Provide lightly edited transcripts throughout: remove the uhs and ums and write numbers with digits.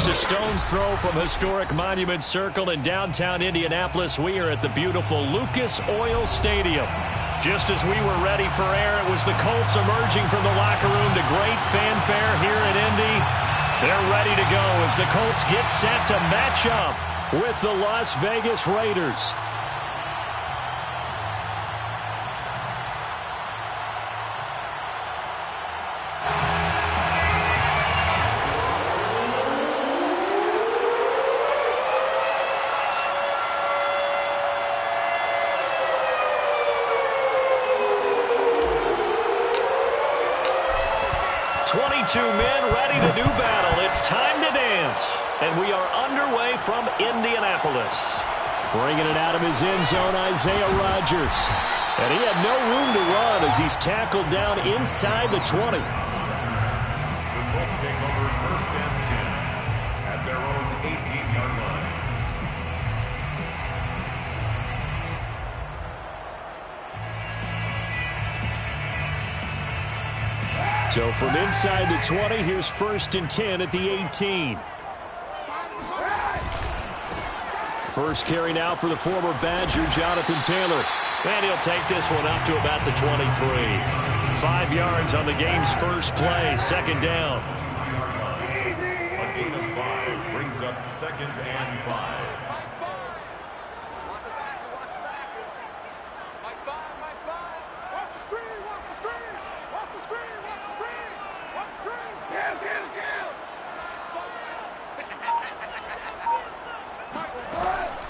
a stone's throw from historic Monument Circle in downtown Indianapolis. We are at the beautiful Lucas Oil Stadium. Just as we were ready for air, it was the Colts emerging from the locker room to great fanfare here in Indy. They're ready to go as the Colts get set to match up with the Las Vegas Raiders. Two men ready to do battle. It's time to dance. And we are underway from Indianapolis. Bringing it out of his end zone, Isaiah Rodgers. And he had no room to run as he's tackled down inside the 20. The Colts take over first and 10 at their own 18-yard line. So from inside the 20, here's first and 10 at the 18. First carry now for the former Badger, Jonathan Taylor. And he'll take this one up to about the 23. 5 yards on the game's first play, second down. A gain of 5 brings up second and 5.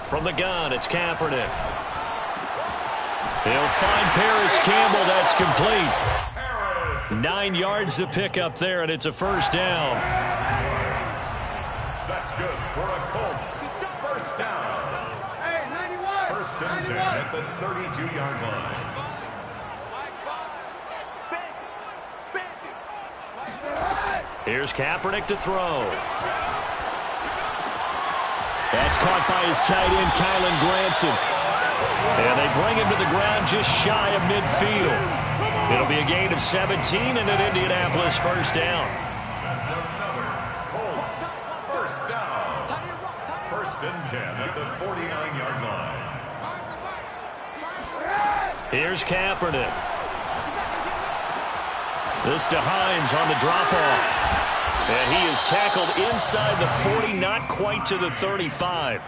From the gun, it's Kaepernick. He'll find Paris Campbell. That's complete. 9 yards to pick up there, and it's a first down. That's good for a Colts. First down. First and 10 at the 32-yard line. Here's Kaepernick to throw. That's caught by his tight end, Kylan Granson. And they bring him to the ground just shy of midfield. It'll be a gain of 17 and an Indianapolis first down. That's another Colts first down. First and 10 at the 49-yard line. Here's Kaepernick. This to Hines on the drop-off. And he is tackled inside the 40, not quite to the 35.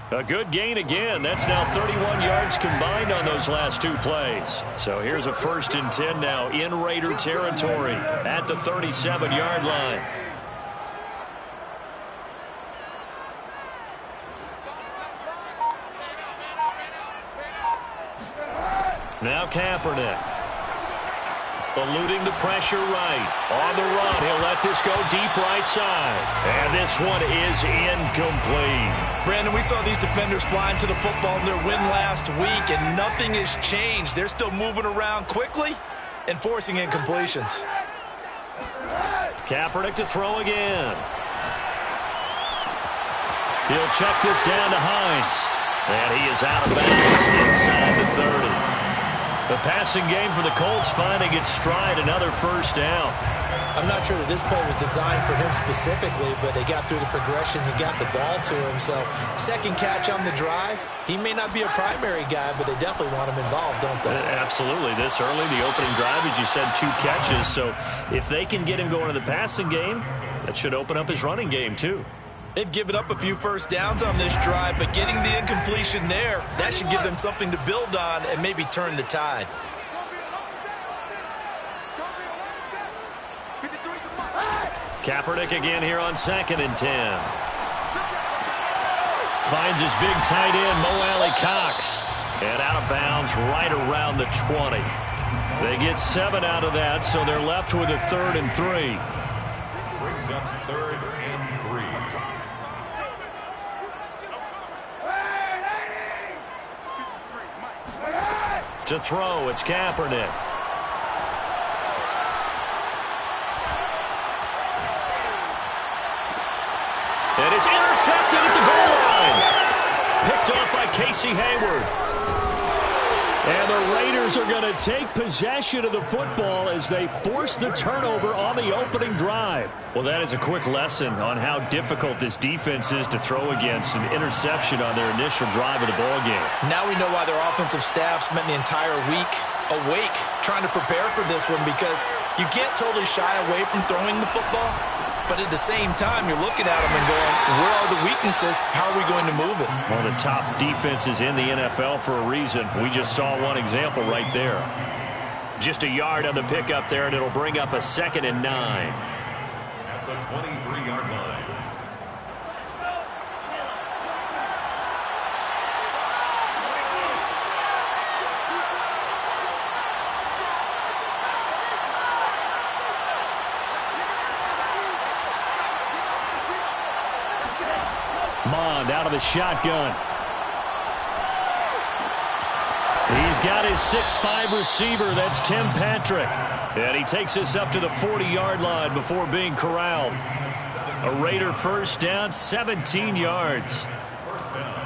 A good gain again. That's now 31 yards combined on those last 2 plays. So here's a first and 10 now in Raider territory at the 37-yard line. Now Kaepernick. Eluding the pressure right. On the run, he'll let this go deep right side. And this one is incomplete. Brandon, we saw these defenders flying to the football in their win last week, and nothing has changed. They're still moving around quickly and forcing incompletions. Kaepernick to throw again. He'll check this down to Hines. And he is out of bounds inside the 30. The passing game for the Colts finding its stride, another first down. I'm not sure that this play was designed for him specifically, but they got through the progressions and got the ball to him. So second catch on the drive. He may not be a primary guy, but they definitely want him involved, don't they? Absolutely. This early, the opening drive, as you said, 2 catches. So if they can get him going in the passing game, that should open up his running game too. They've given up a few first downs on this drive, but getting the incompletion there, that should give them something to build on and maybe turn the tide. Kaepernick again here on second and 10. Finds his big tight end, Mo Alley-Cox. And out of bounds right around the 20. They get 7 out of that, so they're left with a 3rd and 3. Brings up 3rd and 3. To throw, it's Kaepernick. And it's intercepted at the goal line. Picked off by Casey Hayward. And the Raiders are going to take possession of the football as they force the turnover on the opening drive. Well, that is a quick lesson on how difficult this defense is to throw against. An interception on their initial drive of the ballgame. Now we know why their offensive staff spent the entire week awake trying to prepare for this one, because you can't totally shy away from throwing the football. But at the same time, you're looking at them and going, where are the weaknesses? How are we going to move it? One of the top defenses in the NFL for a reason. We just saw one example right there. Just a yard on the pickup there, and it'll bring up a 2nd and 9. At the 23-yard line. Mond out of the shotgun. He's got his 6'5" receiver. That's Tim Patrick. And he takes us up to the 40-yard line before being corralled. A Raider first down, 17 yards. First down.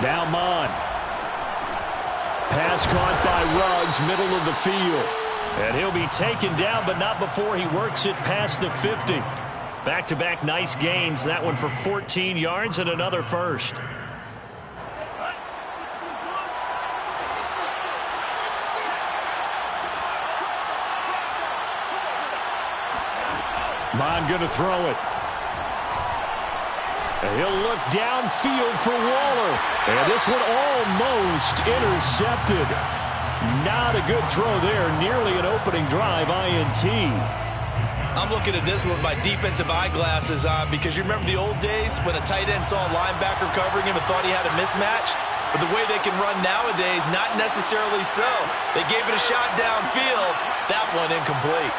Now Mond. Pass caught by Ruggs, middle of the field. And he'll be taken down, but not before he works it past the 50. Back-to-back nice gains. That one for 14 yards and another first. Mond going to throw it. And he'll look downfield for Waller. And this one almost intercepted. Not a good throw there. Nearly an opening drive INT. I'm looking at this with my defensive eyeglasses on, because you remember the old days when a tight end saw a linebacker covering him and thought he had a mismatch? But the way they can run nowadays, not necessarily so. They gave it a shot downfield. That one incomplete.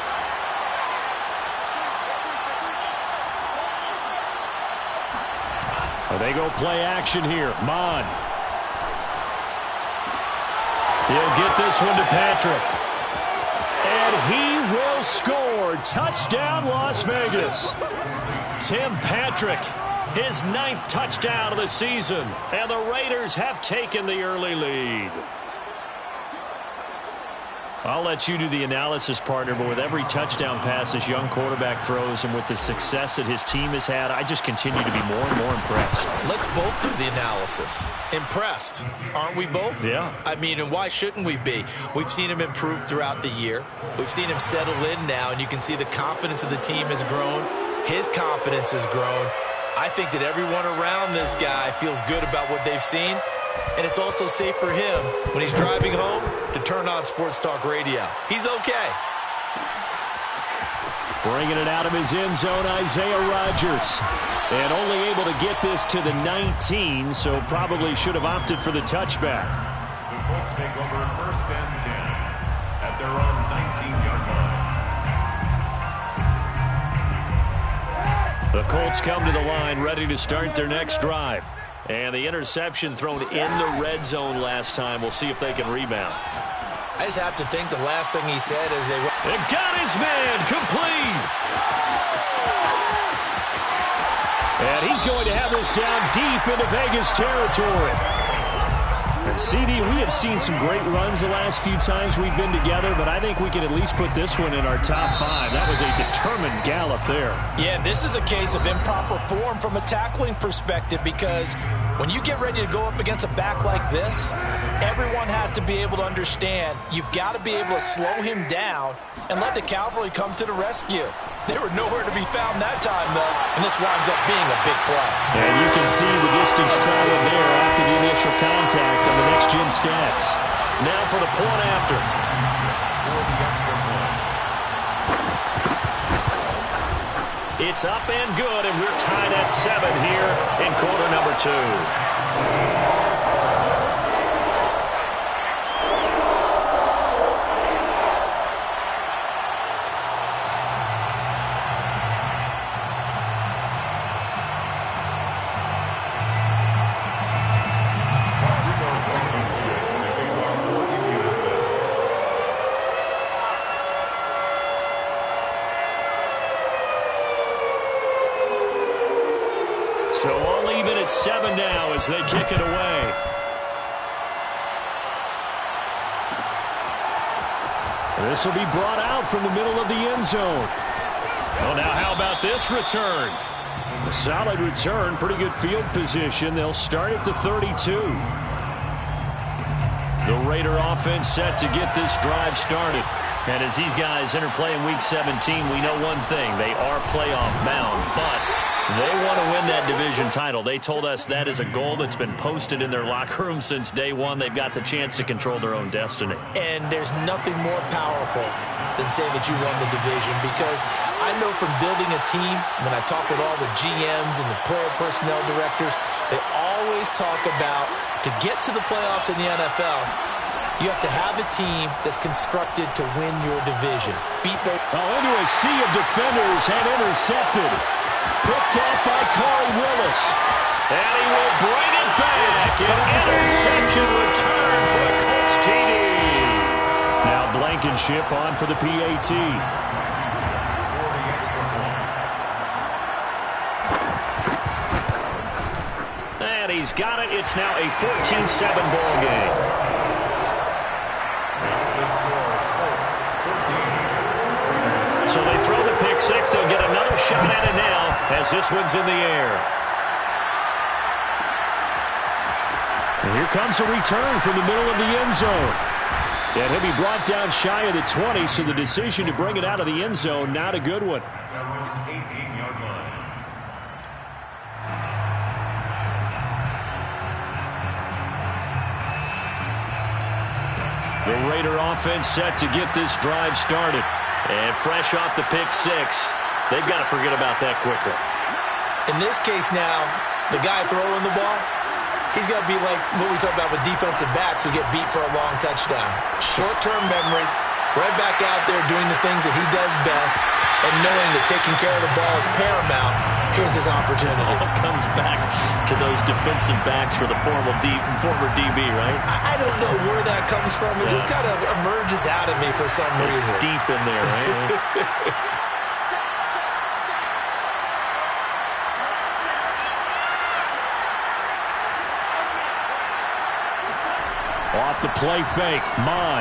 They go play action here. Mond. He'll get this one to Patrick. And he will score. Touchdown, Las Vegas. Tim Patrick, his 9th touchdown of the season. And the Raiders have taken the early lead. I'll let you do the analysis, partner, but with every touchdown pass this young quarterback throws and with the success that his team has had, I just continue to be more and more impressed. Let's both do the analysis. Impressed. Aren't we both? Yeah. I mean, and why shouldn't we be? We've seen him improve throughout the year. We've seen him settle in now, and you can see the confidence of the team has grown. His confidence has grown. I think that everyone around this guy feels good about what they've seen. And it's also safe for him when he's driving home to turn on Sports Talk Radio. He's okay. Bringing it out of his end zone, Isaiah Rodgers. And only able to get this to the 19, so probably should have opted for the touchback. The Colts take over 1st and 10 at their own 19-yard line. The Colts come to the line ready to start their next drive. And the interception thrown in the red zone last time. We'll see if they can rebound. I just have to think the last thing he said is they were... It got his man complete. And he's going to have this down deep into Vegas territory. And CD, we have seen some great runs the last few times we've been together, but I think we can at least put this one in our top 5. That was a determined gallop there. Yeah, this is a case of improper form from a tackling perspective, because when you get ready to go up against a back like this, everyone has to be able to understand you've got to be able to slow him down and let the cavalry come to the rescue. They were nowhere to be found that time, though, and this winds up being a big play. And you can see the distance traveled there after the initial contact on the next-gen stats. Now for the point after. For the extra point. It's up and good, and we're tied at 7 here in quarter number 2. So all even at 7 now as they kick it away. This will be brought out from the middle of the end zone. Well, now how about this return? A solid return, pretty good field position. They'll start at the 32. The Raider offense set to get this drive started. And as these guys interplay in Week 17, we know one thing. They are playoff bound, but they want to win that division title. They told us that is a goal that's been posted in their locker room since day one. They've got the chance to control their own destiny. And there's nothing more powerful than saying that you won the division, because I know from building a team, when I talk with all the GMs and the player personnel directors, they always talk about, to get to the playoffs in the NFL, you have to have a team that's constructed to win your division. Beat the... Into a sea of defenders and intercepted. Picked off by Corey Willis. And he will bring it back. An interception return for the Colts TD. Now Blankenship on for the PAT. And he's got it. It's now a 14-7 ball game. So they throw the pick six. They'll get another shot at it now as this one's in the air. And here comes a return from the middle of the end zone. And he'll be brought down shy of the 20, so the decision to bring it out of the end zone, not a good one. 18-yard line. The Raider offense set to get this drive started. And fresh off the pick six, they've got to forget about that quicker. In this case now, the guy throwing the ball, he's got to be like what we talk about with defensive backs who get beat for a long touchdown. Short-term memory, right back out there doing the things that he does best, and knowing that taking care of the ball is paramount. Here's his opportunity. All comes back to those defensive backs for the former DB, right? I don't know where that comes from. It just kind of emerges out of me for some reason. It's deep in there, right? Off the play fake, Mon.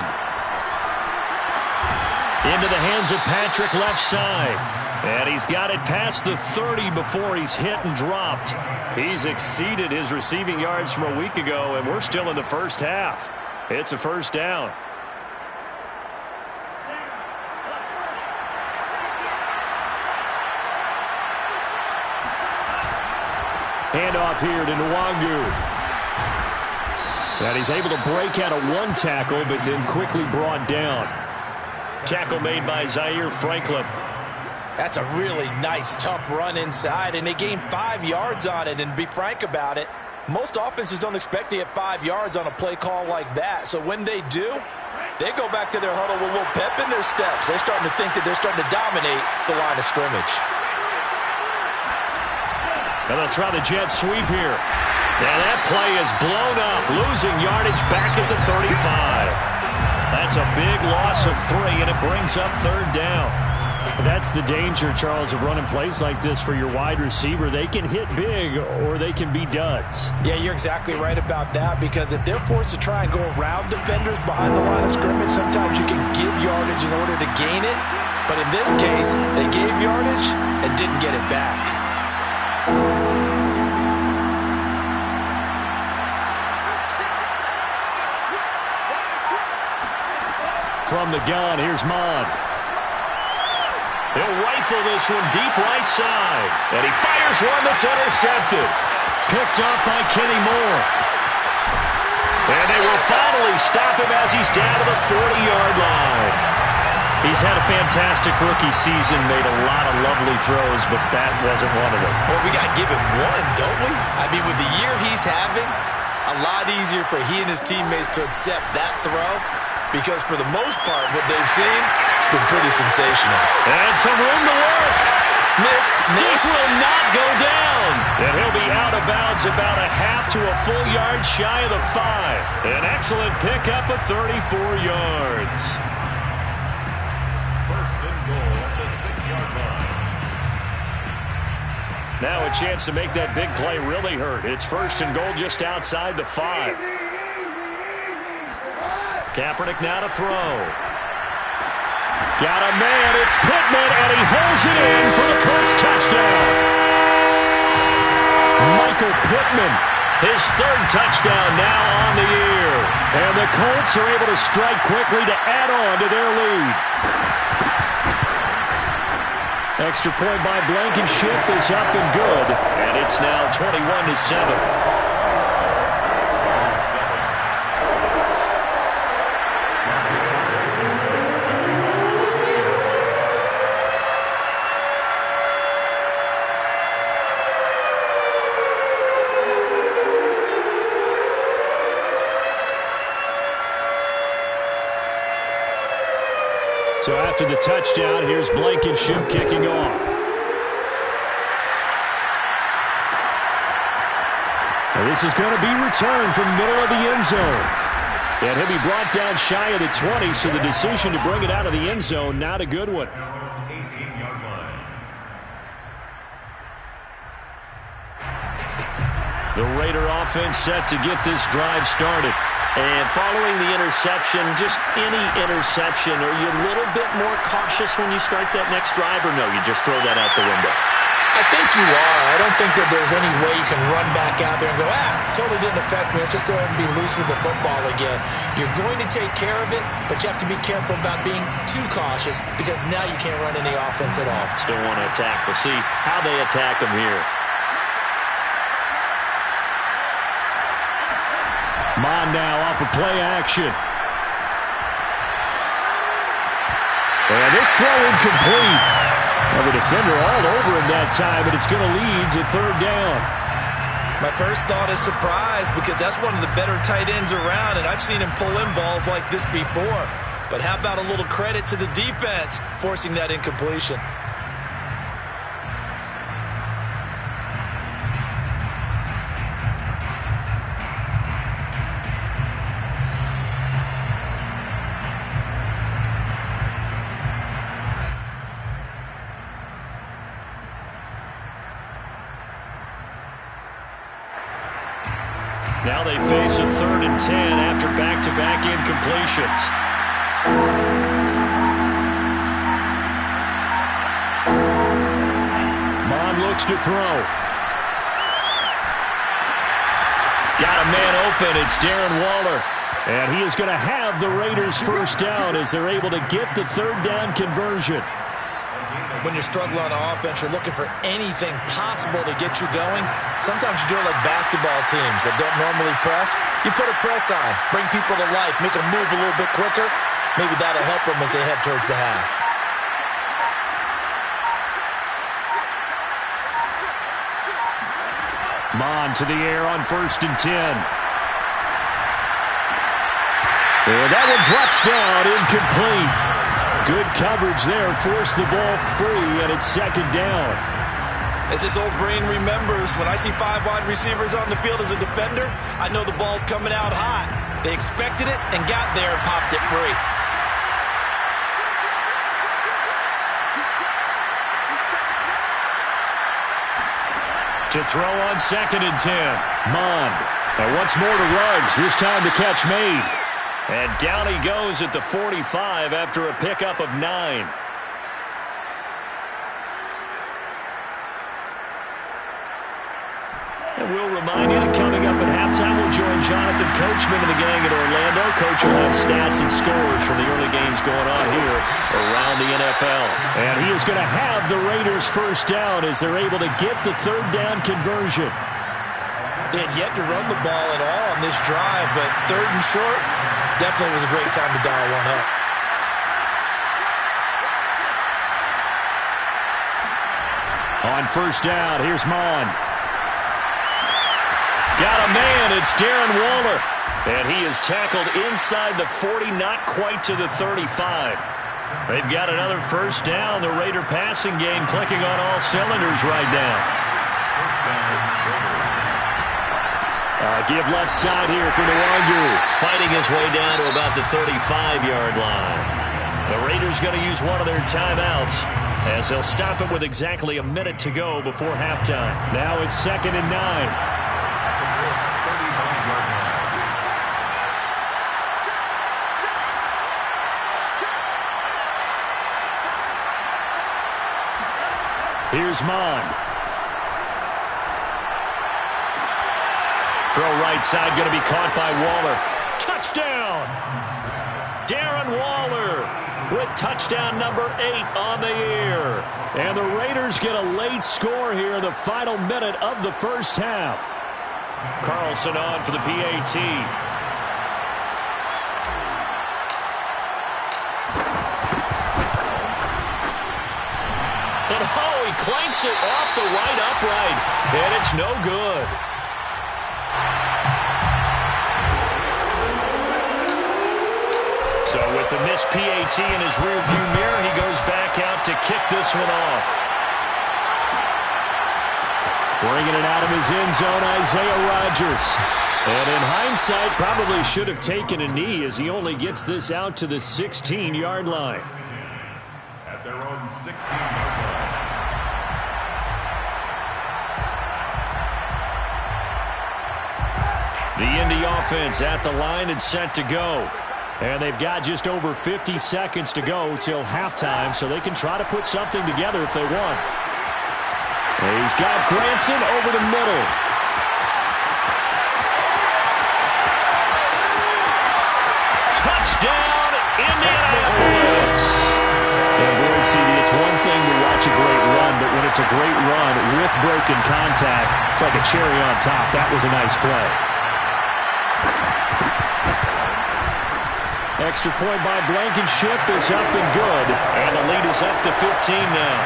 Into the hands of Patrick left side. And he's got it past the 30 before he's hit and dropped. He's exceeded his receiving yards from a week ago, and we're still in the first half. It's a first down. Handoff here to Nwangu. And he's able to break out of one tackle, but then quickly brought down. Tackle made by Zaire Franklin. That's a really nice, tough run inside, and they gained 5 yards on it. And to be frank about it, most offenses don't expect to get 5 yards on a play call like that. So when they do, they go back to their huddle with a little pep in their steps. They're starting to think that they're starting to dominate the line of scrimmage. And they'll try the jet sweep here. And that play is blown up, losing yardage back at the 35. That's a big loss of 3, and it brings up third down. That's the danger, Charles, of running plays like this for your wide receiver. They can hit big or they can be duds. Yeah, you're exactly right about that, because if they're forced to try and go around defenders behind the line of scrimmage, sometimes you can give yardage in order to gain it. But in this case, they gave yardage and didn't get it back. From the gun, here's Mon. He'll rifle this one deep right side. And he fires one that's intercepted. Picked up by Kenny Moore. And they will finally stop him as he's down to the 40-yard line. He's had a fantastic rookie season, made a lot of lovely throws, but that wasn't one of them. Well, we got to give him one, don't we? I mean, with the year he's having, a lot easier for he and his teammates to accept that throw, because for the most part, what they've seen, it's been pretty sensational. And some room to work. Missed. This will not go down. And he'll be out of bounds about a half to a full yard shy of the 5. An excellent pickup of 34 yards. First and goal at the 6-yard line. Now a chance to make that big play really hurt. It's 1st and goal just outside the 5. Kaepernick now to throw. Got a man. It's Pittman, and he holds it in for the Colts touchdown. Michael Pittman, his 3rd touchdown now on the year. And the Colts are able to strike quickly to add on to their lead. Extra point by Blankenship is up and good. And it's now 21-7. So after the touchdown, here's Blankenship kicking off. And this is going to be returned from the middle of the end zone. And he'll be brought down shy of the 20, so the decision to bring it out of the end zone, not a good one. 18-yard line. The Raider offense set to get this drive started. And following the interception, just any interception, are you a little bit more cautious when you start that next drive, or no, you just throw that out the window? I think you are. I don't think that there's any way you can run back out there and go, totally didn't affect me. Let's just go ahead and be loose with the football again. You're going to take care of it, but you have to be careful about being too cautious because now you can't run any offense at all. Still want to attack. We'll see how they attack them here. Mon now off of play action. And this throw incomplete. Well, the defender all over him that time, but it's going to lead to 3rd down. My first thought is surprise because that's one of the better tight ends around, and I've seen him pull in balls like this before. But how about a little credit to the defense forcing that incompletion? Now they face a 3rd and 10 after back-to-back incompletions. Mon looks to throw. Got a man open. It's Darren Waller. And he is going to have the Raiders' 1st down as they're able to get the 3rd down conversion. When you're struggling on offense, you're looking for anything possible to get you going. Sometimes you do it like basketball teams that don't normally press. You put a press on, bring people to life, make them move a little bit quicker. Maybe that'll help them as they head towards the half. Mon to the air on 1st and 10. And that one drops down, incomplete. Good coverage there, forced the ball free, and it's 2nd down. As this old brain remembers, when I see 5 wide receivers on the field as a defender, I know the ball's coming out hot. They expected it and got there and popped it free. To throw on 2nd and 10. Mon. And once more to Ruggs, this time the catch made. And down he goes at the 45 after a pickup of 9. And we'll remind you that coming up at halftime, we'll join Jonathan Coachman and the gang at Orlando. Coach will have stats and scores from the early games going on here around the NFL. And he is going to have the Raiders' 1st down as they're able to get the 3rd down conversion. They had yet to run the ball at all on this drive, but 3rd and short, definitely was a great time to dial one up. On 1st down, here's Mon. Got a man, it's Darren Waller. And he is tackled inside the 40, not quite to the 35. They've got another 1st down. The Raider passing game clicking on all cylinders right now. Give left side here for Nwangu. Fighting his way down to about the 35-yard line. The Raiders going to use one of their timeouts. as they'll stop it with exactly a minute to go before halftime. Now it's 2nd and 9. It's 35-yard line. Here's Mon. Throw right side, going to be caught by Waller. Touchdown! Darren Waller with touchdown number 8 on the year. And the Raiders get a late score here in the final minute of the first half. Carlson on for the PAT. And oh, he clanks it off the right upright. And it's no good. So with the missed PAT in his rearview mirror, he goes back out to kick this one off. Bringing it out of his end zone, Isaiah Rodgers. And in hindsight, probably should have taken a knee as he only gets this out to the 16-yard line. At their own 16-yard line. The Indy offense at the line and set to go. And they've got just over 50 seconds to go till halftime, so they can try to put something together if they want. And he's got Granson over the middle. Touchdown, Indianapolis! And boy, CD, it's one thing to watch a great run, but when it's a great run with broken contact, it's like a cherry on top. That was a nice play. Extra point by Blankenship is up and good. And the lead is up to 15 now.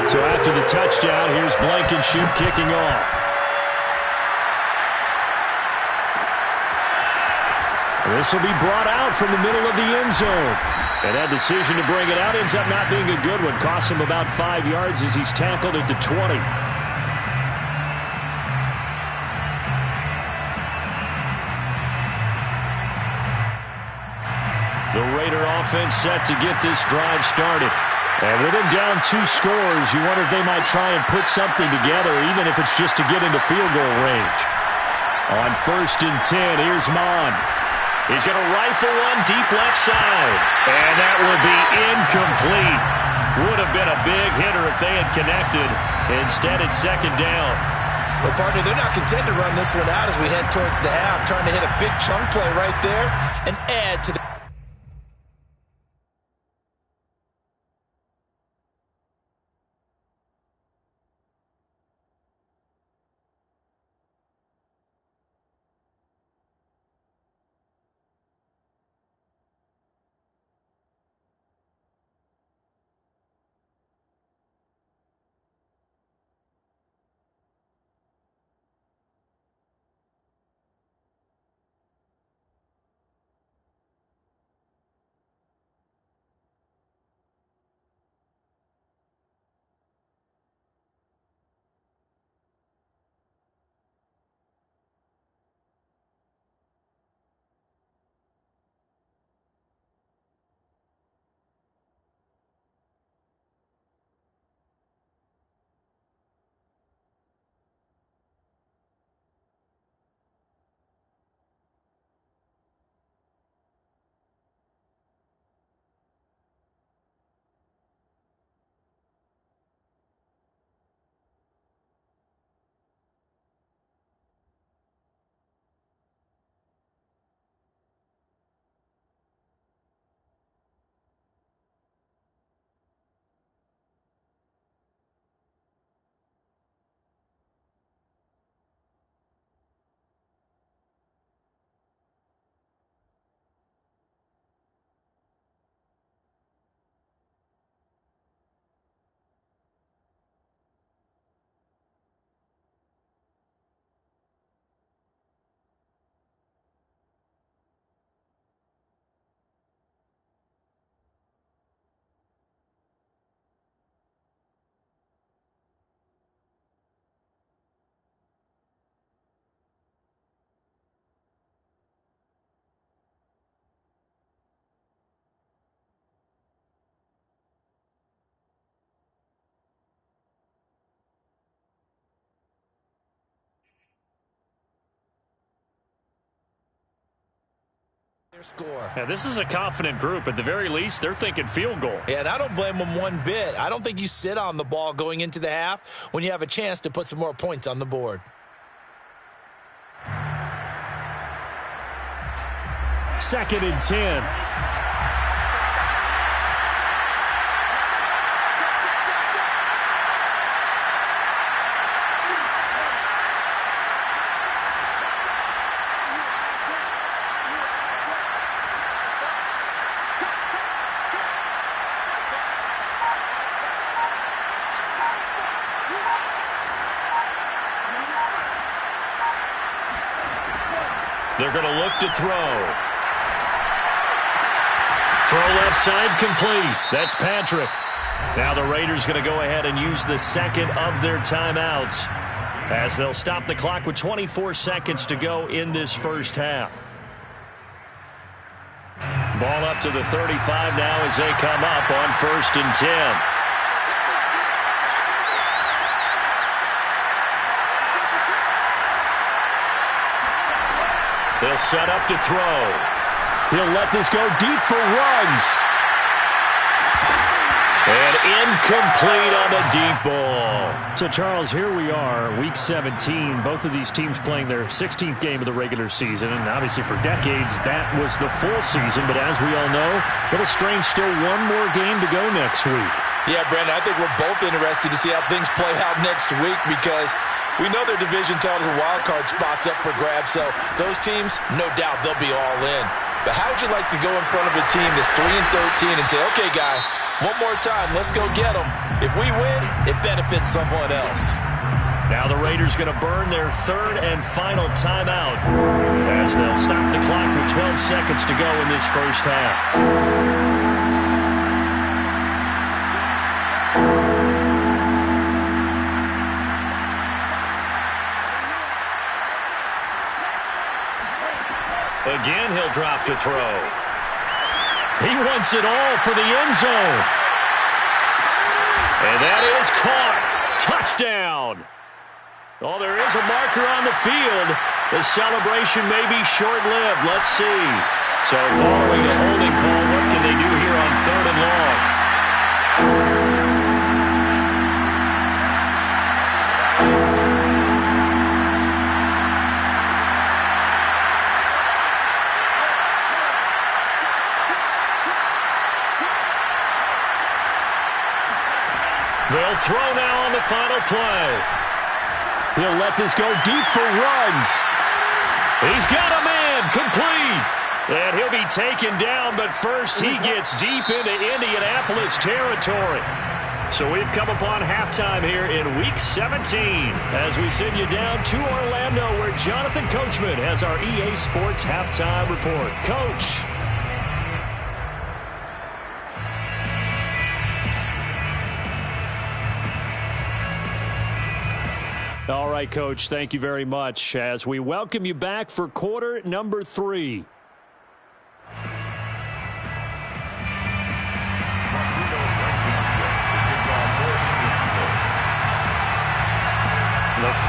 So after the touchdown, here's Blankenship kicking off. This will be brought out from the middle of the end zone. And that decision to bring it out ends up not being a good one. Costs him about 5 yards as he's tackled at the 20. The Raider offense set to get this drive started. And with him down 2 scores, you wonder if they might try and put something together, even if it's just to get into field goal range. On 1st and 10, here's Mon. He's going to rifle one deep left side. And that will be incomplete. Would have been a big hitter if they had connected. Instead, it's 2nd down. Well, partner, they're not content to run this one out as we head towards the half, trying to hit a big chunk play right there and add to the Score. Yeah, this is a confident group. At the very least, they're thinking field goal. Yeah, and I don't blame them one bit. I don't think you sit on the ball going into the half when you have a chance to put some more points on the board. 2nd and 10. They're going to look to throw. Throw left side complete. That's Patrick. Now the Raiders going to go ahead and use the second of their timeouts as they'll stop the clock with 24 seconds to go in this first half. Ball up to the 35 now as they come up on 1st and 10. They'll set up to throw. He'll let this go deep for Ruggs. And incomplete on the deep ball. So, Charles, here we are, Week 17. Both of these teams playing their 16th game of the regular season. And obviously for decades, that was the full season. But as we all know, a little strange, still one more game to go next week. Yeah, Brandon, I think we're both interested to see how things play out next week because we know their division titles and wild card spots up for grabs, so those teams, no doubt, they'll be all in. But how would you like to go in front of a team that's 3-13 and say, okay, guys, one more time, let's go get them. If we win, it benefits someone else. Now the Raiders going to burn their 3rd and final timeout as they'll stop the clock with 12 seconds to go in this first half. Again, he'll drop to throw. He wants it all for the end zone. And that is caught. Touchdown. Oh, there is a marker on the field. The celebration may be short-lived. Let's see. So following a holding call, what can they do here on 3rd and long? They'll throw now on the final play. He'll let this go deep for Ruggs. He's got a man, complete. And he'll be taken down, but first he gets deep into Indianapolis territory. So we've come upon halftime here in Week 17 as we send you down to Orlando where Jonathan Coachman has our EA Sports Halftime Report. Coach. All right, Coach, thank you very much as we welcome you back for quarter number 3. The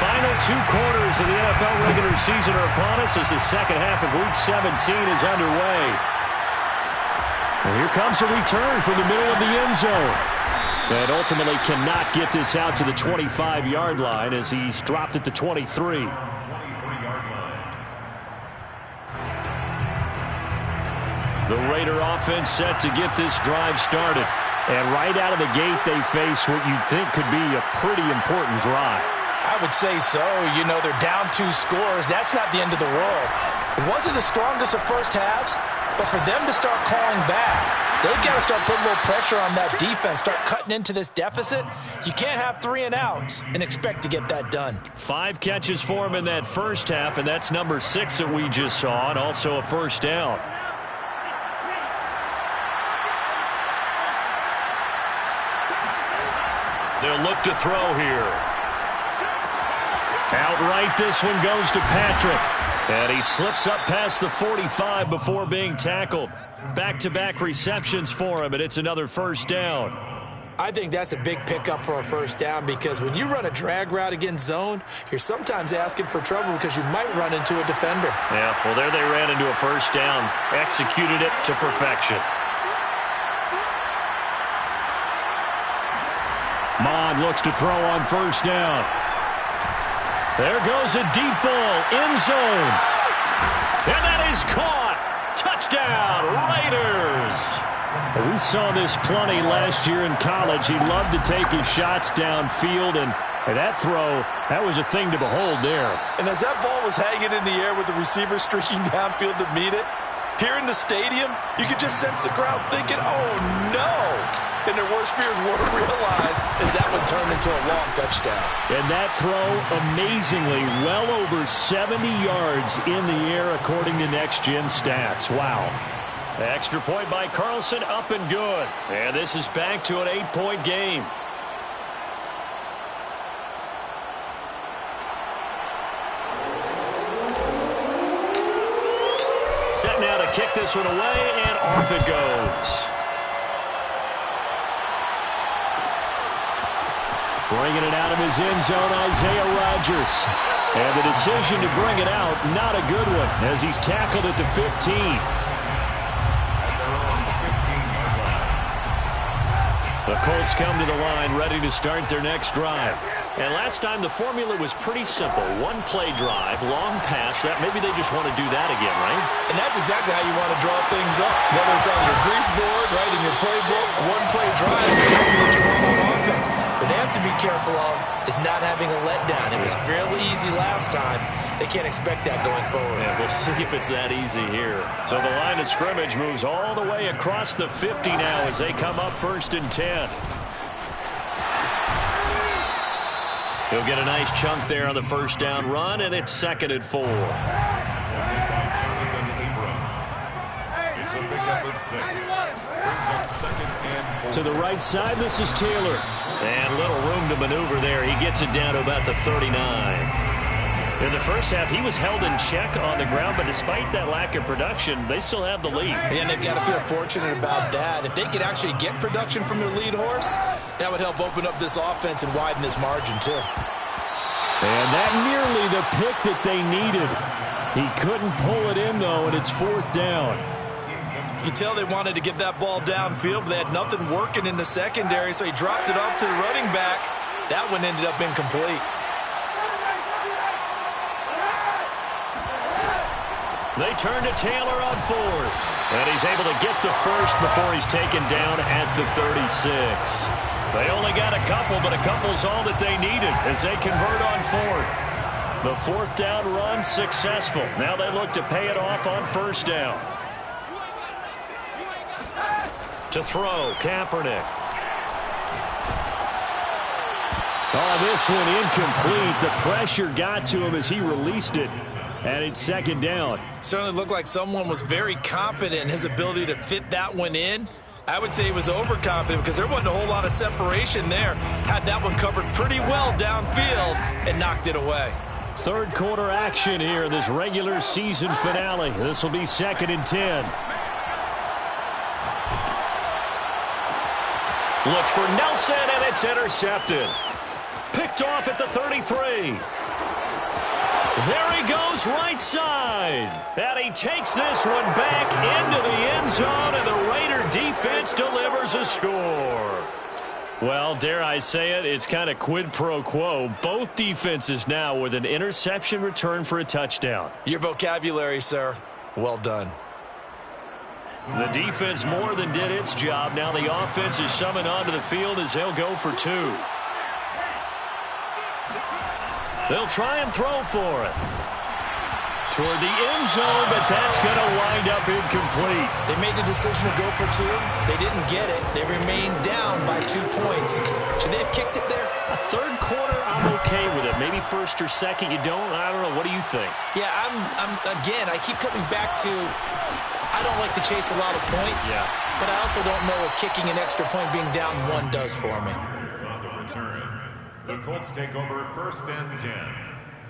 final 2 quarters of the NFL regular season are upon us as the second half of Week 17 is underway. Well, here comes a return from the middle of the end zone. And ultimately cannot get this out to the 25-yard line as he's dropped at the 23. The Raider offense set to get this drive started. And right out of the gate, they face what you'd think could be a pretty important drive. I would say so. You know, they're down 2 scores. That's not the end of the world. It wasn't the strongest of first halves, but for them to start calling back, they've got to start putting a little pressure on that defense, start cutting into this deficit. You can't have 3 and outs and expect to get that done. 5 catches for him in that first half, and that's number 6 that we just saw, and also a first down. They'll look to throw here. Outright, this one goes to Patrick. And he slips up past the 45 before being tackled. Back-to-back receptions for him, and it's another first down. I think that's a big pickup for a first down because when you run a drag route against zone, you're sometimes asking for trouble because you might run into a defender. Yeah, well, there they ran into a first down. Executed it to perfection. Maddens looks to throw on first down. There goes a deep ball, end zone. And that is caught. Touchdown, Raiders. We saw this plenty last year in college. He loved to take his shots downfield, and that throw, that was a thing to behold there. And as that ball was hanging in the air with the receiver streaking downfield to meet it, here in the stadium, you could just sense the crowd thinking, oh, no. And their worst fears were realized as that one turned into a long touchdown. And that throw, amazingly, well over 70 yards in the air according to Next Gen Stats. Wow. Extra point by Carlson, up and good. And this is back to an 8-point game. Set now to kick this one away, and off it goes. Bringing it out of his end zone, Isaiah Rodgers. And the decision to bring it out, not a good one, as he's tackled at the 15. The Colts come to the line, ready to start their next drive. And last time, the formula was pretty simple. One-play drive, long pass. That maybe they just want to do that again, right? And that's exactly how you want to draw things up. Whether it's on your grease board, right, in your playbook, one-play drive is exactly what you want on offense. What they have to be careful of is not having a letdown. It was fairly easy last time. They can't expect that going forward. Yeah, we'll see if it's that easy here. So the line of scrimmage moves all the way across the 50 now as they come up 1st and 10. He'll get a nice chunk there on the first down run, and it's 2nd and 4. It's a big up at 6. Brings up 2nd and 4. To the right side, this is Taylor. And little room to maneuver there. He gets it down to about the 39. In the first half, he was held in check on the ground, but despite that lack of production, they still have the lead. And they've got to feel fortunate about that. If they could actually get production from their lead horse, that would help open up this offense and widen this margin, too. And that nearly the pick that they needed. He couldn't pull it in, though, and it's 4th down. You could tell they wanted to get that ball downfield, but they had nothing working in the secondary, so he dropped it off to the running back. That one ended up incomplete. They turn to Taylor on 4th. And he's able to get the first before he's taken down at the 36. They only got a couple, but a couple's all that they needed as they convert on 4th. The 4th down run successful. Now they look to pay it off on 1st down. To throw, Kaepernick. Oh, this one incomplete. The pressure got to him as he released it. And it's 2nd down. Certainly looked like someone was very confident in his ability to fit that one in. I would say he was overconfident because there wasn't a whole lot of separation there. Had that one covered pretty well downfield and knocked it away. 3rd quarter action here in this regular season finale. This will be 2nd and 10. Looks for Nelson, and it's intercepted. Picked off at the 33. There he goes, right side. And he takes this one back into the end zone, and the Raider defense delivers a score. Well, dare I say it, it's kind of quid pro quo. Both defenses now with an interception return for a touchdown. Your vocabulary, sir. Well done. The defense more than did its job. Now the offense is summoned onto the field as they'll go for 2. They'll try and throw for it. Toward the end zone, but that's going to wind up incomplete. They made the decision to go for 2. They didn't get it. They remained down by 2 points. Should they have kicked it there? A 3rd quarter, I'm okay with it. Maybe 1st or 2nd, you don't. I don't know. What do you think? Yeah, again, I keep coming back to I don't like to chase a lot of points. Yeah. But I also don't know what kicking an extra point being down 1 does for me. On the return, the Colts take over 1st and 10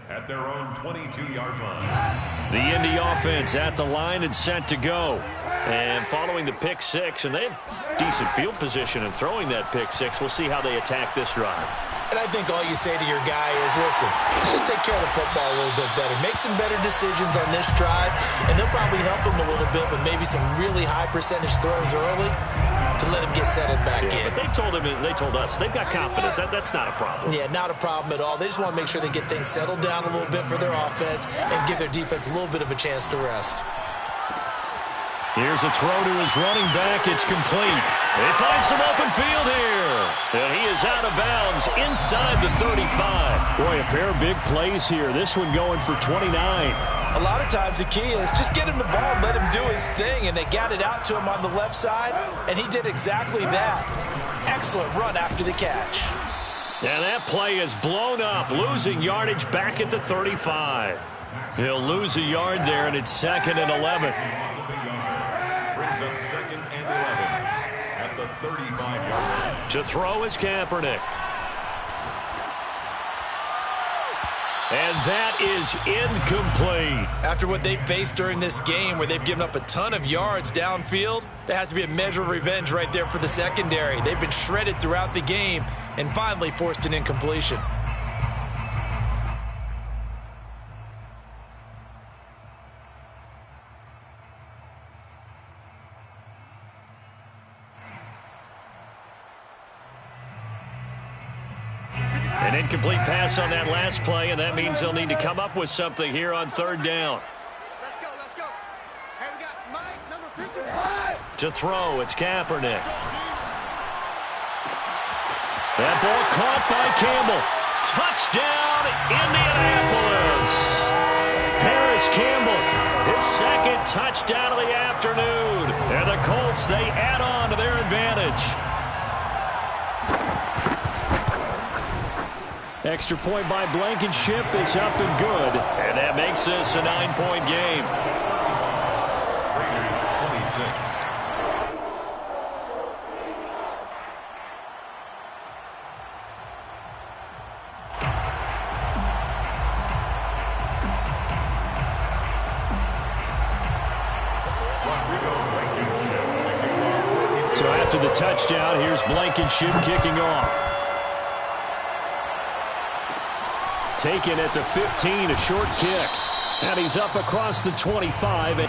at their own 22-yard line. The Indy offense at the line and set to go. And following the pick six, and they have decent field position in throwing that pick six. We'll see how they attack this drive. And I think all you say to your guy is, listen, let's just take care of the football a little bit better. Make some better decisions on this drive, and they'll probably help him a little bit with maybe some really high percentage throws early to let him get settled back in. But they told us they've got confidence. That's not a problem. Yeah, not a problem at all. They just want to make sure they get things settled down a little bit for their offense and give their defense a little bit of a chance to rest. Here's a throw to his running back. It's complete. They find some open field here. And he is out of bounds inside the 35. Boy, a pair of big plays here. This one going for 29. A lot of times the key is just get him the ball and let him do his thing, and they got it out to him on the left side, and he did exactly that. Excellent run after the catch. And that play is blown up, losing yardage back at the 35. He'll lose a yard there, and it's 2nd and 11. Brings up 2nd and 11 at the 35-yard line. To throw is Kaepernick. And that is incomplete. After what they've faced during this game where they've given up a ton of yards downfield, there has to be a measure of revenge right there for the secondary. They've been shredded throughout the game and finally forced an incompletion. An incomplete pass on that last play, and that means they'll need to come up with something here on 3rd down. Let's go. Hey, we got Mike, number 55. To throw, it's Kaepernick. That ball caught by Campbell. Touchdown, Indianapolis. Paris Campbell, his 2nd touchdown of the afternoon. And the Colts, they add on to their advantage. Extra point by Blankenship is up and good. And that makes this a 9-point game. Raiders 26. So after the touchdown, here's Blankenship kicking off. Taken at the 15, a short kick. And he's up across the 25.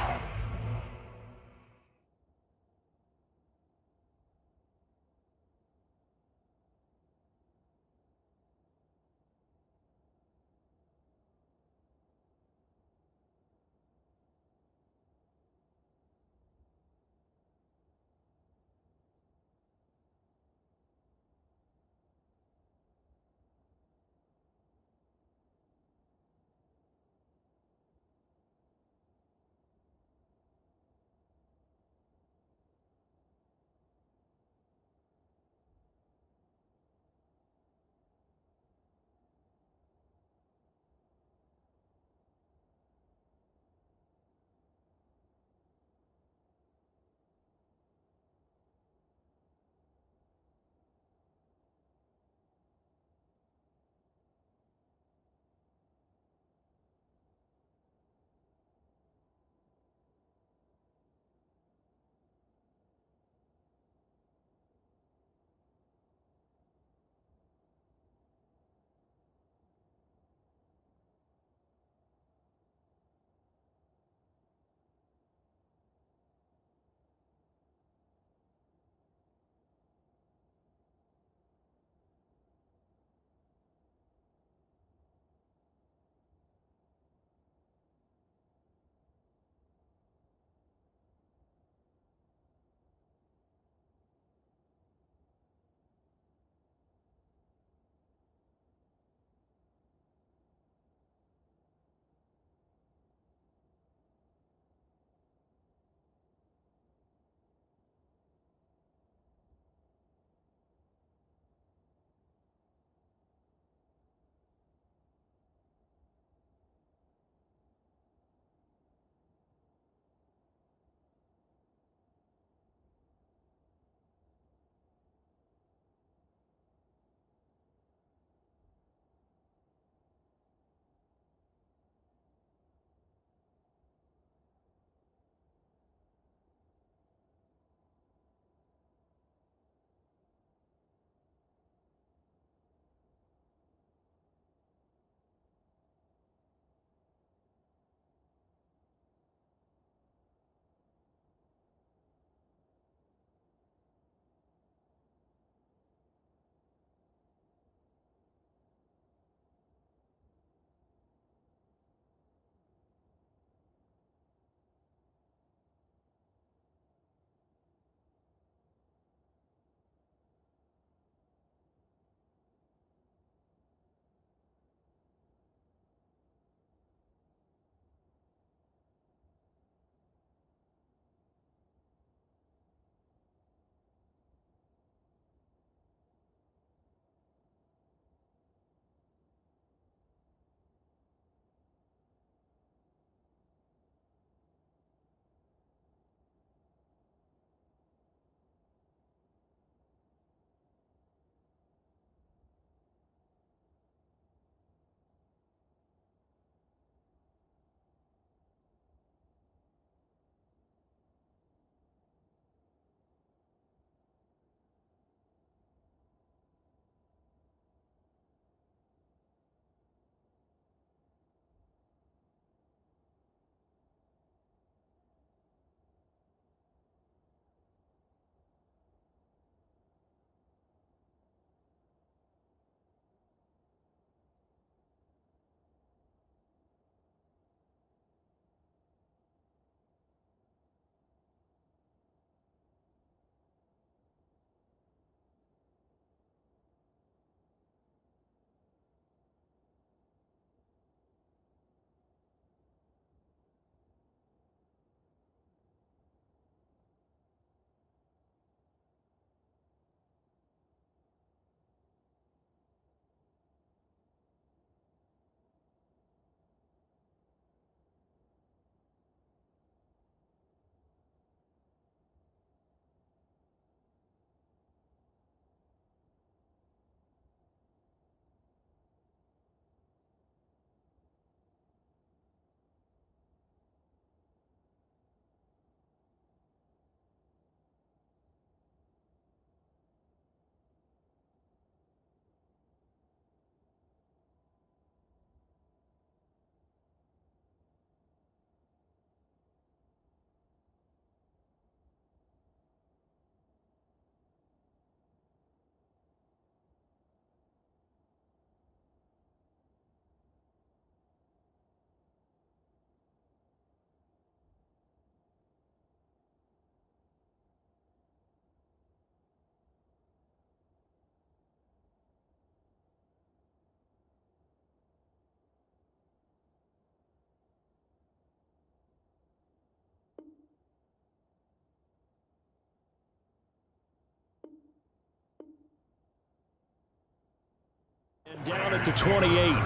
And down at the 28. At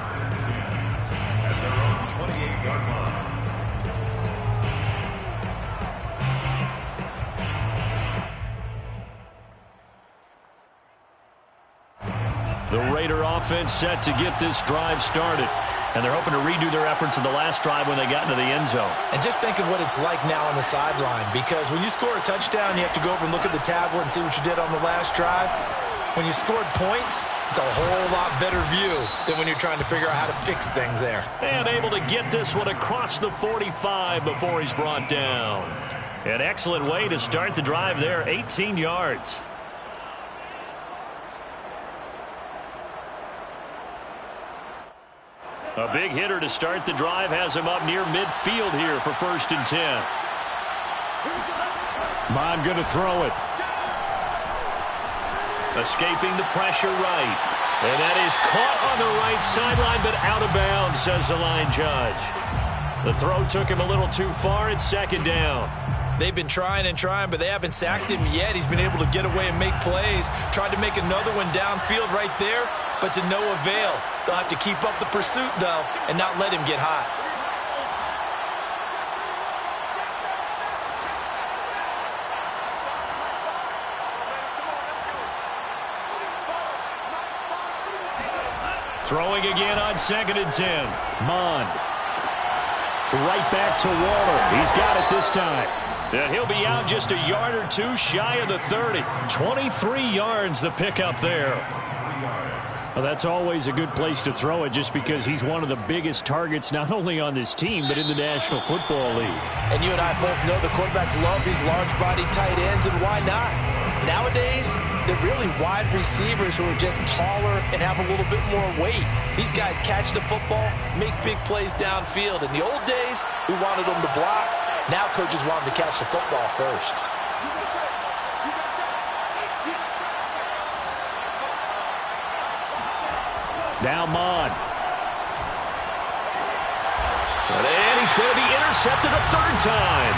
their own 28-yard line. The Raider offense set to get this drive started. And they're hoping to redo their efforts in the last drive when they got into the end zone. And just think of what it's like now on the sideline, because when you score a touchdown, you have to go over and look at the tablet and see what you did on the last drive. When you scored points, it's a whole lot better view than when you're trying to figure out how to fix things there. And able to get this one across the 45 before he's brought down. An excellent way to start the drive there, 18 yards. A big hitter to start the drive has him up near midfield here for 1st and 10. Mon going to throw it. Escaping the pressure right. And that is caught on the right sideline, but out of bounds, says the line judge. The throw took him a little too far. It's 2nd down. They've been trying and trying, but they haven't sacked him yet. He's been able to get away and make plays. Tried to make another one downfield right there, but to no avail. They'll have to keep up the pursuit, though, and not let him get hot. Throwing again on 2nd and 10. Mon. Right back to Waller. He's got it this time. And he'll be out just a yard or two shy of the 30. 23 yards the pickup there. Well, that's always a good place to throw it, just because he's one of the biggest targets not only on this team but in the National Football League. And you and I both know the quarterbacks love these large-bodied tight ends, and why not? Nowadays, they're really wide receivers who are just taller and have a little bit more weight. These guys catch the football, make big plays downfield. In the old days, we wanted them to block. Now coaches want them to catch the football first. Now Mon. And he's going to be intercepted a 3rd time.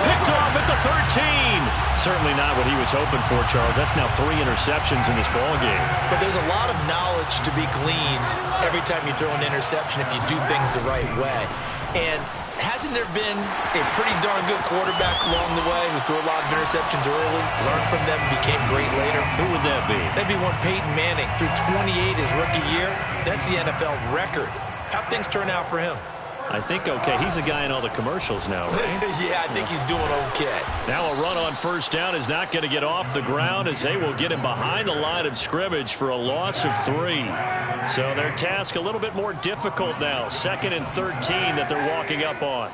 Picked off at the 13. Certainly not what he was hoping for, Charles. That's now 3 interceptions in this ballgame. But there's a lot of knowledge to be gleaned every time you throw an interception if you do things the right way. And hasn't there been a pretty darn good quarterback along the way who threw a lot of interceptions early, learned from them, became great later? Who would that be? That'd be one Peyton Manning. Threw 28 his rookie year. That's the NFL record. How'd things turn out for him? I think okay. He's the guy in all the commercials now, right? Yeah, I think he's doing okay. Now a run on 1st down is not going to get off the ground, as they will get him behind the line of scrimmage for a loss of 3. So their task a little bit more difficult now. 2nd and 13 that they're walking up on.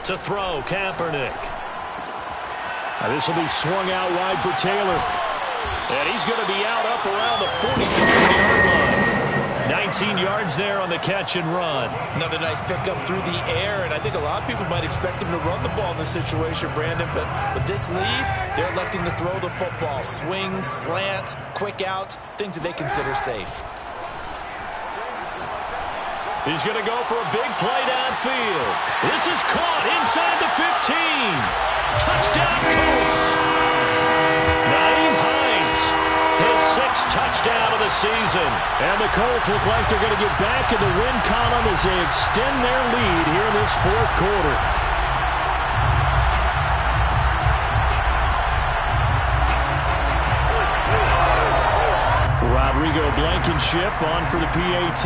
To throw, Kaepernick. This will be swung out wide for Taylor. And he's going to be out up around the 45-yard line. 19 yards there on the catch and run. Another nice pickup through the air, and I think a lot of people might expect him to run the ball in this situation, Brandon, but with this lead, they're electing to throw the football. Swings, slants, quick outs, things that they consider safe. He's going to go for a big play downfield. This is caught inside the 15. Touchdown, Colts. Naeem Hines, his 6th touchdown of the season. And the Colts look like they're going to get back in the win column as they extend their lead here in this 4th quarter. Rodrigo Blankenship on for the PAT.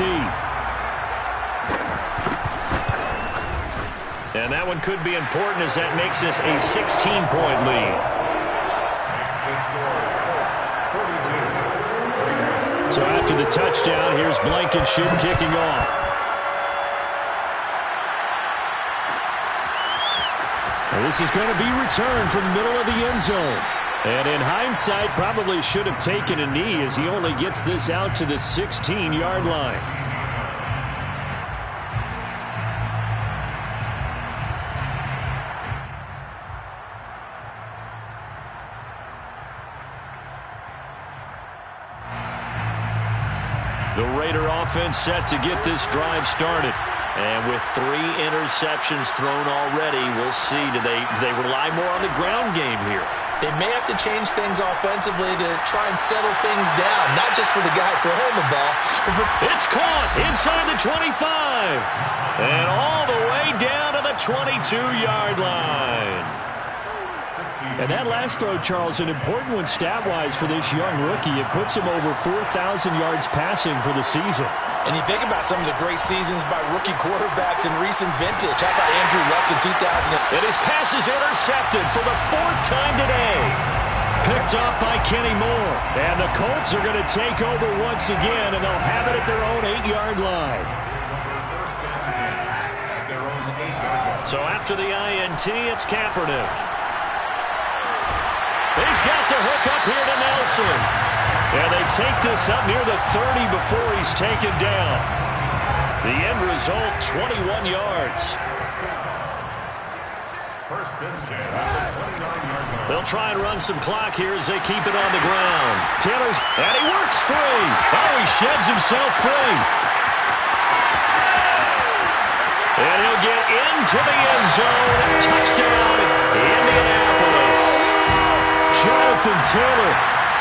And that one could be important, as that makes this a 16-point lead. So after the touchdown, here's Blankenship kicking off. And this is going to be returned from the middle of the end zone. And in hindsight, probably should have taken a knee, as he only gets this out to the 16-yard line. The Raider offense set to get this drive started. And with 3 interceptions thrown already, we'll see. Do they rely more on the ground game here? They may have to change things offensively to try and settle things down, not just for the guy throwing the ball, but for... It's caught inside the 25 and all the way down to the 22-yard line. And that last throw, Charles, an important one stat-wise for this young rookie. It puts him over 4,000 yards passing for the season. And you think about some of the great seasons by rookie quarterbacks in recent vintage. How about Andrew Luck in 2000? And his pass is intercepted for the 4th time today. Picked up by Kenny Moore. And the Colts are going to take over once again, and they'll have it at their own 8-yard line. So after the INT, it's Kaepernick. He's got the hook up here to Nelson. And they take this up near the 30 before he's taken down. The end result, 21 yards. First and 10 at the 29-yard line. They'll try and run some clock here as they keep it on the ground. Taylor's, and he works free. Oh, he sheds himself free. And he'll get into the end zone. Touchdown, Indianapolis. Jonathan Taylor,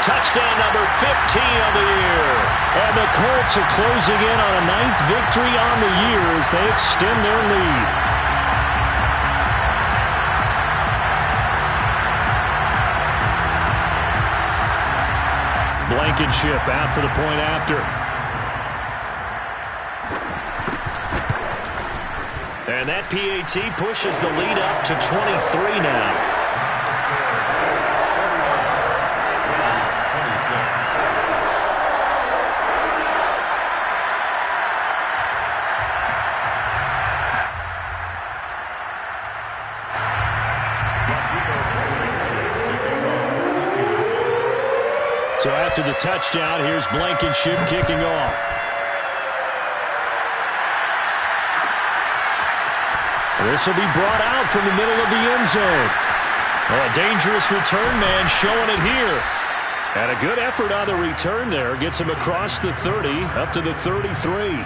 touchdown number 15 of the year. And the Colts are closing in on a 9th victory on the year as they extend their lead. Blankenship out for the point after. And that PAT pushes the lead up to 23 now. So after the touchdown, here's Blankenship kicking off. This will be brought out from the middle of the end zone. Oh, a dangerous return man showing it here. And a good effort on the return there. Gets him across the 30, up to the 33.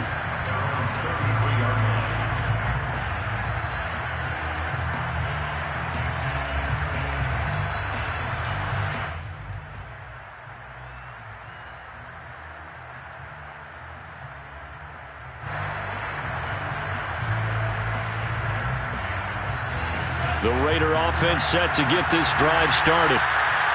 The Raider offense set to get this drive started.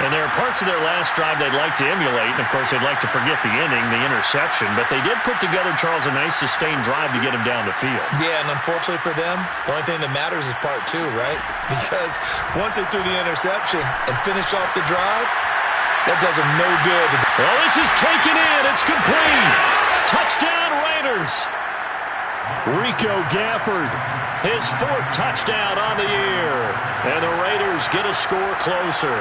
And there are parts of their last drive they'd like to emulate. And, of course, they'd like to forget the inning, the interception. But they did put together, Charles, a nice sustained drive to get him down the field. Yeah, and unfortunately for them, the only thing that matters is part 2, right? Because once they threw the interception and finished off the drive, that does them no good. Well, this is taken in. It's complete. Touchdown, Raiders. Rico Gafford, his 4th touchdown on the year. And the Raiders get a score closer.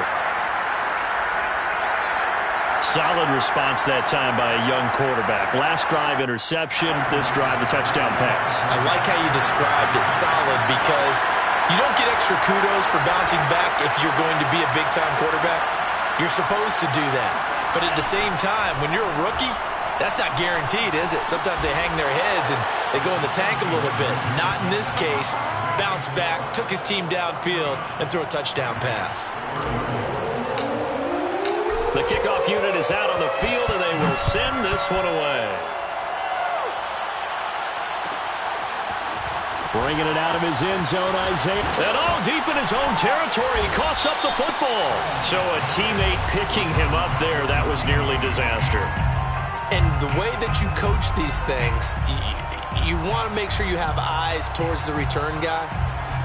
Solid response that time by a young quarterback. Last drive, interception. This drive, the touchdown pass. I like how you described it, solid, because you don't get extra kudos for bouncing back if you're going to be a big-time quarterback. You're supposed to do that. But at the same time, when you're a rookie, that's not guaranteed, is it? Sometimes they hang their heads and they go in the tank a little bit. Not in this case. Bounce back, took his team downfield, and threw a touchdown pass. The kickoff unit is out on the field, and they will send this one away. Bringing it out of his end zone, Isaiah. And all deep in his own territory, he coughs up the football. So a teammate picking him up there, that was nearly disaster. And the way that you coach these things, you want to make sure you have eyes towards the return guy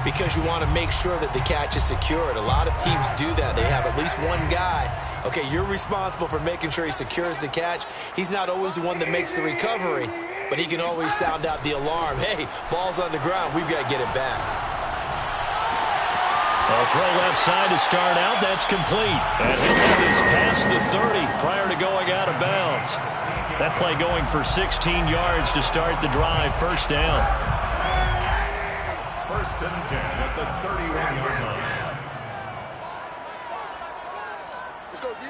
because you want to make sure that the catch is secured. A lot of teams do that. They have at least one guy. Okay, you're responsible for making sure he secures the catch. He's not always the one that makes the recovery, but he can always sound out the alarm. Hey, ball's on the ground. We've got to get it back. A throw left side to start out. That's complete. And he'll have this past the 30 prior to going out of bounds. That play going for 16 yards to start the drive. First down. First and 10 at the 31-yard line. Let's go, dude.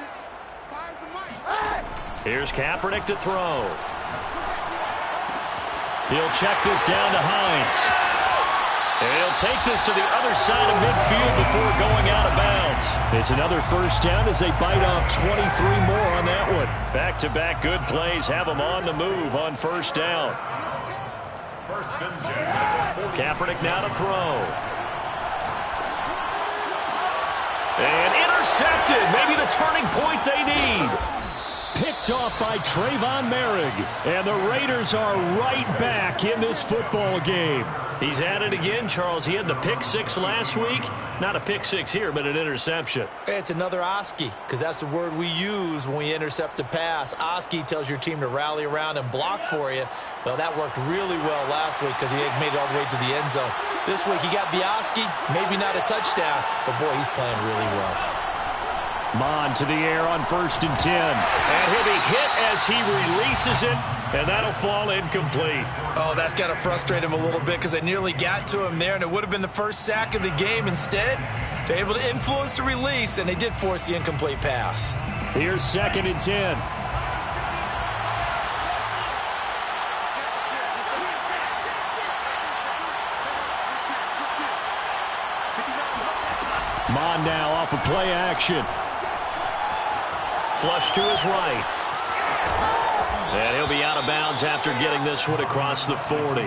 Fires the mic. Hey! Here's Kaepernick to throw. He'll check this down to Hines. And he'll take this to the other side of midfield before going out of bounds. It's another first down as they bite off 23 more on that one. Back-to-back good plays have them on the move on first down. First and 10. Kaepernick now to throw. And intercepted. Maybe the turning point they need. Picked off by Trayvon Merrick. And the Raiders are right back in this football game. He's at it again, Charles. He had the pick six last week. Not a pick six here, but an interception. It's another Oski, because that's the word we use when we intercept a pass. Oski tells your team to rally around and block for you. Well, that worked really well last week because he made it all the way to the end zone. This week he got the Oski, maybe not a touchdown, but boy, he's playing really well. Mon to the air on first and 10. And he'll be hit as he releases it, and that'll fall incomplete. Oh, that's got to frustrate him a little bit because they nearly got to him there, and it would have been the first sack of the game. Instead, they're able to influence the release, and they did force the incomplete pass. Here's second and 10. Mon now off of play action. Flush to his right. And he'll be out of bounds after getting this one across the 40.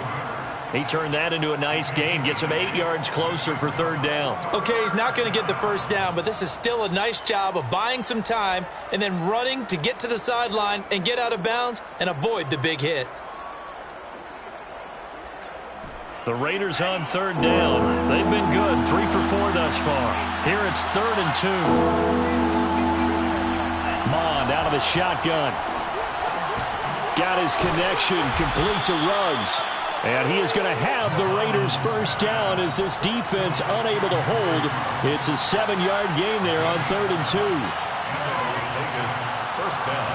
He turned that into a nice gain. Gets him 8 yards closer for third down. Okay, he's not going to get the first down, but this is still a nice job of buying some time and then running to get to the sideline and get out of bounds and avoid the big hit. The Raiders on third down. They've been good. 3 for 4 thus far. Here it's third and 2. Mond out of the shotgun. Got his connection complete to Ruggs. And he is going to have the Raiders first down as this defense unable to hold. It's a 7-yard gain there on third and 2. First down.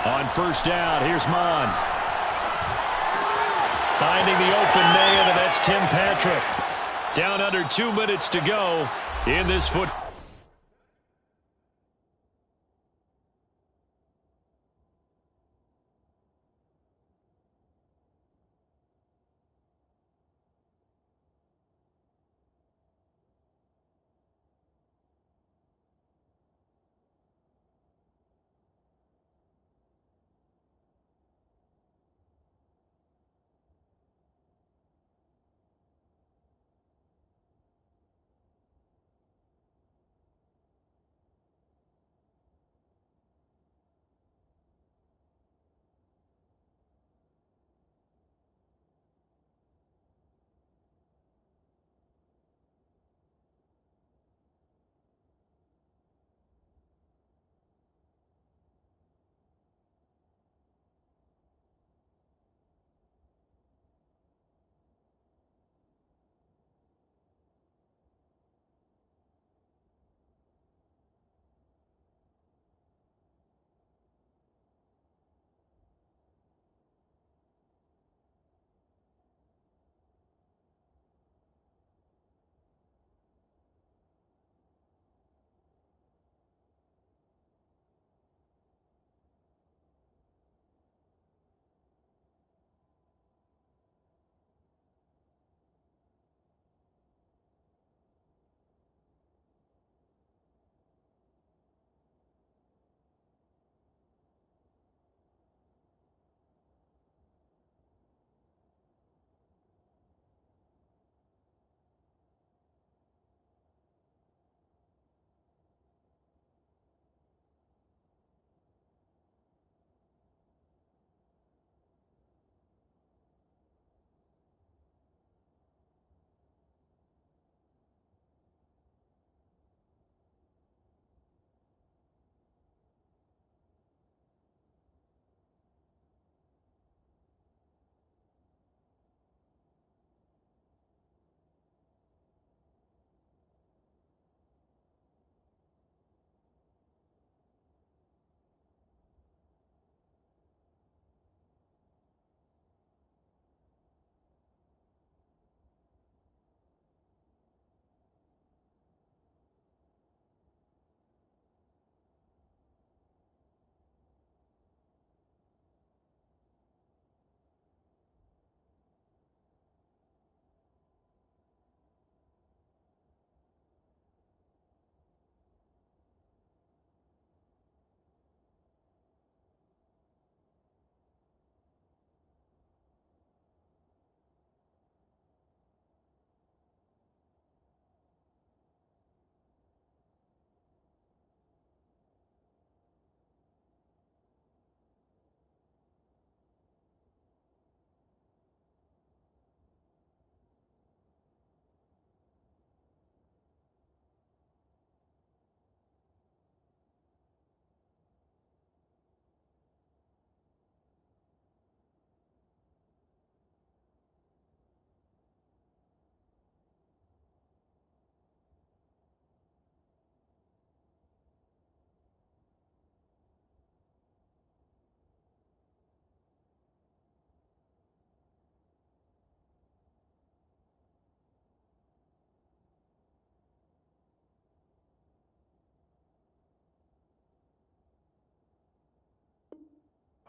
On first down, here's Mond. Finding the open man, and that's Tim Patrick. Down under 2 minutes to go in this football.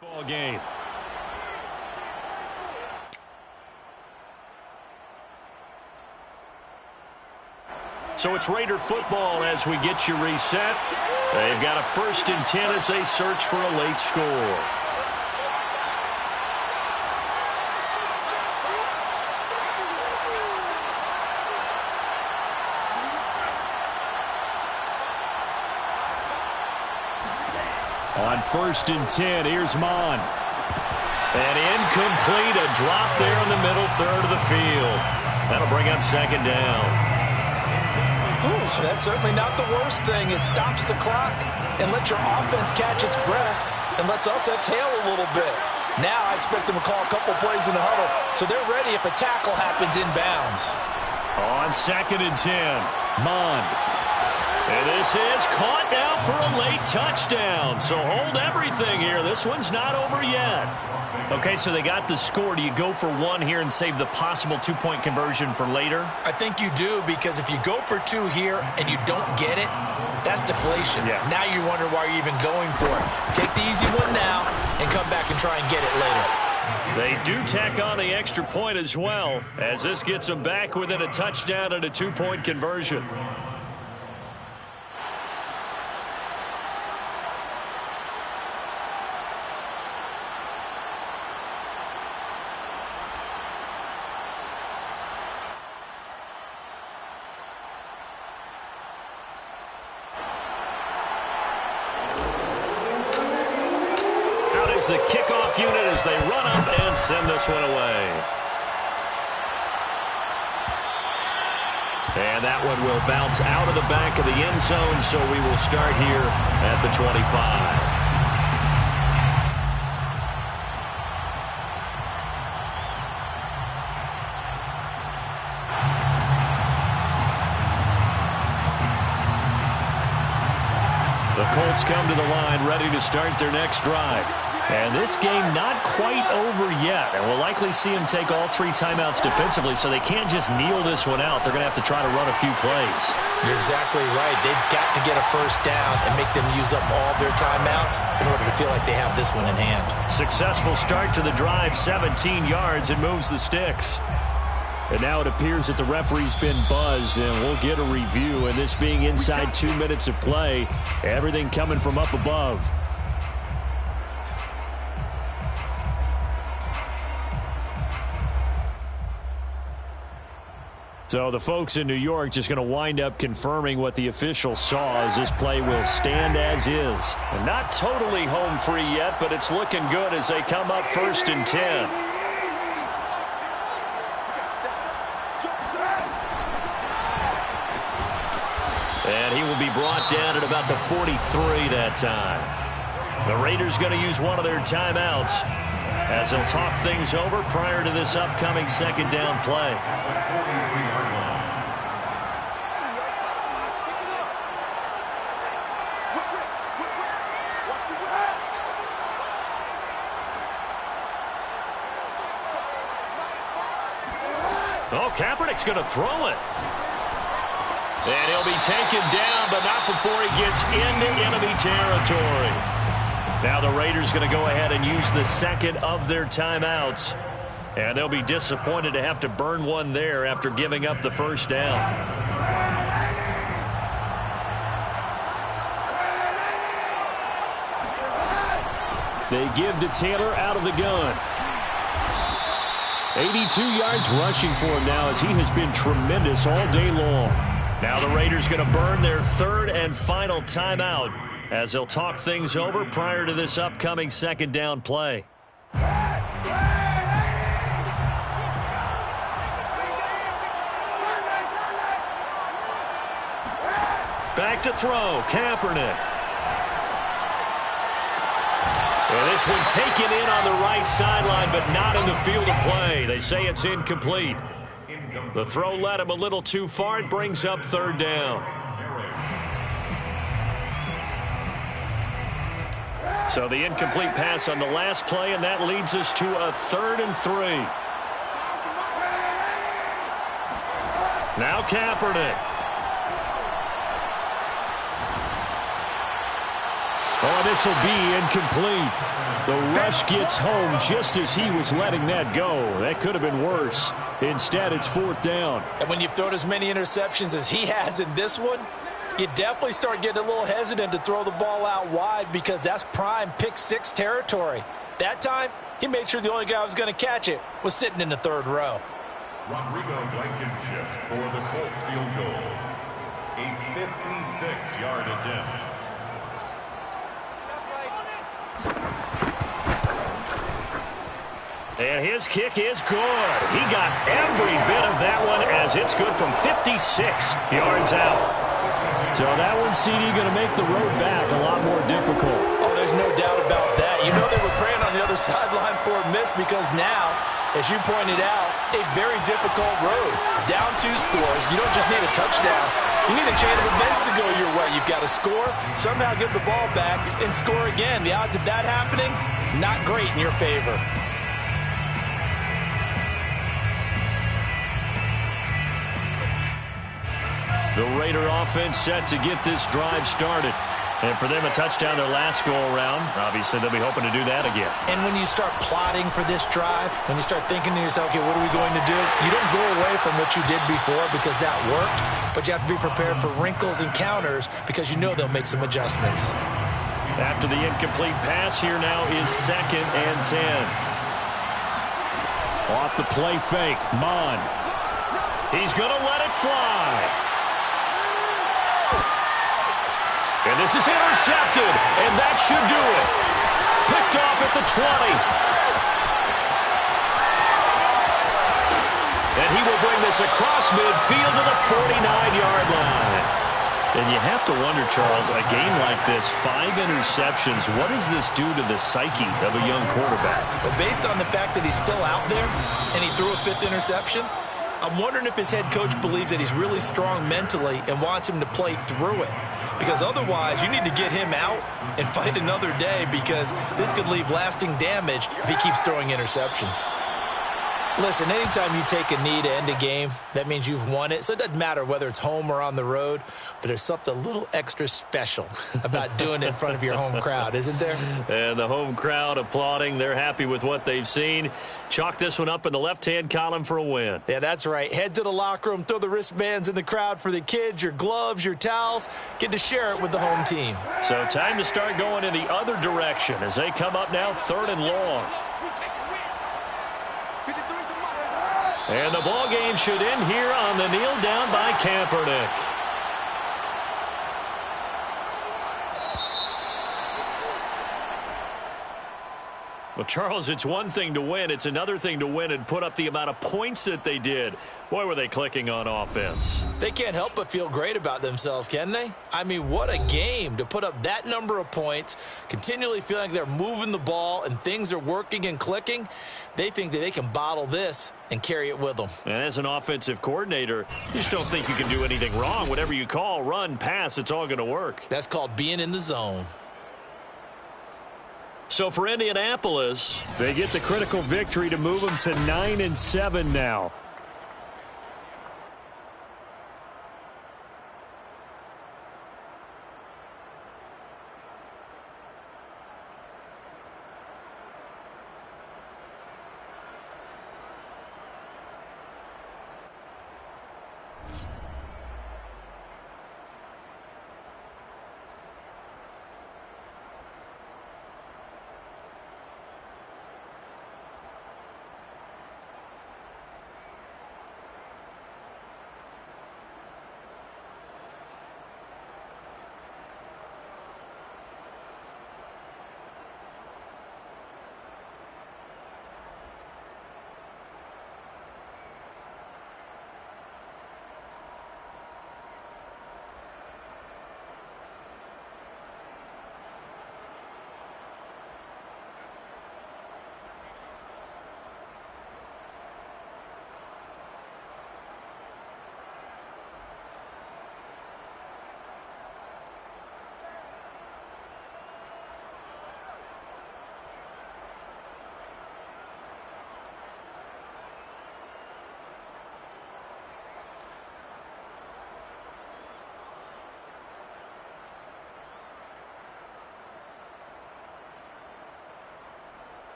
Ball game. So it's Raider football as we get you reset. They've got a 1st and 10 as they search for a late score. On 1st and 10, here's Mon. And incomplete, a drop there in the middle third of the field. That'll bring up 2nd down. Ooh, that's certainly not the worst thing. It stops the clock and lets your offense catch its breath and lets us exhale a little bit. Now I expect them to call a couple plays in the huddle so they're ready if a tackle happens inbounds. On 2nd and 10, Mon. And this is caught now for a late touchdown. So hold everything here. This one's not over yet. Okay, so they got the score. Do you go for 1 here and save the possible 2-point conversion for later? I think you do, because if you go for 2 here and you don't get it, that's deflation. Yeah. Now you wonder why you're even going for it. Take the easy one now and come back and try and get it later. They do tack on the extra point as well, as this gets them back within a touchdown and a 2-point conversion. The kickoff unit as they run up and send this one away. And that one will bounce out of the back of the end zone, so we will start here at the 25. The Colts come to the line ready to start their next drive. And this game not quite over yet. And we'll likely see them take all 3 timeouts defensively, so they can't just kneel this one out. They're going to have to try to run a few plays. You're exactly right. They've got to get a 1st down and make them use up all their timeouts in order to feel like they have this one in hand. Successful start to the drive, 17 yards, and moves the sticks. And now it appears that the referee's been buzzed, and we'll get a review. And this being inside 2 minutes of play, everything coming from up above. So the folks in New York just going to wind up confirming what the official saw, as this play will stand as is. And not totally home free yet, but it's looking good as they come up 1st and 10. And he will be brought down at about the 43 that time. The Raiders going to use one of their timeouts as they'll talk things over prior to this upcoming 2nd down play. Oh, Kaepernick's going to throw it. And he'll be taken down, but not before he gets into enemy territory. Now the Raiders going to go ahead and use the 2nd of their timeouts. And they'll be disappointed to have to burn one there after giving up the 1st down. They give to Taylor out of the gun. 82 yards rushing for him now, as he has been tremendous all day long. Now the Raiders going to burn their 3rd and final timeout as they'll talk things over prior to this upcoming 2nd down play. Back to throw, Kaepernick. And this one taken in on the right sideline, but not in the field of play. They say it's incomplete. The throw led him a little too far. It brings up 3rd down. So the incomplete pass on the last play, and that leads us to a 3rd and 3. Now Kaepernick. Oh, this will be incomplete. The rush gets home just as he was letting that go. That could have been worse. Instead, it's 4th down. And when you've thrown as many interceptions as he has in this one, you definitely start getting a little hesitant to throw the ball out wide because that's prime pick-6 territory. That time, he made sure the only guy who was going to catch it was sitting in the 3rd row. Rodrigo Blankenship for the Colts field goal. A 56-yard attempt. And his kick is good. He got every bit of that one as it's good from 56 yards out. So that one, CD, going to make the road back a lot more difficult. Oh, there's no doubt about that. You know they were praying on the other sideline for a miss because now, as you pointed out, a very difficult road. Down 2 scores. You don't just need a touchdown. You need a chain of events to go your way. You've got to score, somehow get the ball back, and score again. The odds of that happening, not great in your favor. The Raider offense set to get this drive started. And for them, a touchdown their last go-around. Obviously, they'll be hoping to do that again. And when you start plotting for this drive, when you start thinking to yourself, okay, what are we going to do? You don't go away from what you did before because that worked, but you have to be prepared for wrinkles and counters because you know they'll make some adjustments. After the incomplete pass, here now is 2nd and 10. Off the play fake, Mon. He's going to let it fly. And this is intercepted, and that should do it. Picked off at the 20. And he will bring this across midfield to the 49-yard line. And you have to wonder, Charles, a game like this, 5 interceptions, what does this do to the psyche of a young quarterback? Well, based on the fact that he's still out there and he threw a 5th interception, I'm wondering if his head coach believes that he's really strong mentally and wants him to play through it. Because otherwise, you need to get him out and fight another day because this could leave lasting damage if he keeps throwing interceptions. Listen, anytime you take a knee to end a game, that means you've won it. So it doesn't matter whether it's home or on the road, but there's something a little extra special about doing it in front of your home crowd, isn't there? And the home crowd applauding. They're happy with what they've seen. Chalk this one up in the left-hand column for a win. Yeah, that's right. Head to the locker room, throw the wristbands in the crowd for the kids, your gloves, your towels. Get to share it with the home team. So time to start going in the other direction as they come up now 3rd and long. And the ball game should end here on the kneel down by Kaepernick. Well, Charles, it's one thing to win. It's another thing to win and put up the amount of points that they did. Boy, were they clicking on offense. They can't help but feel great about themselves, can they? I mean, what a game to put up that number of points, continually feeling like they're moving the ball and things are working and clicking. They think that they can bottle this and carry it with them. And as an offensive coordinator, you just don't think you can do anything wrong. Whatever you call, run, pass, it's all going to work. That's called being in the zone. So for Indianapolis, they get the critical victory to move them to 9-7 now.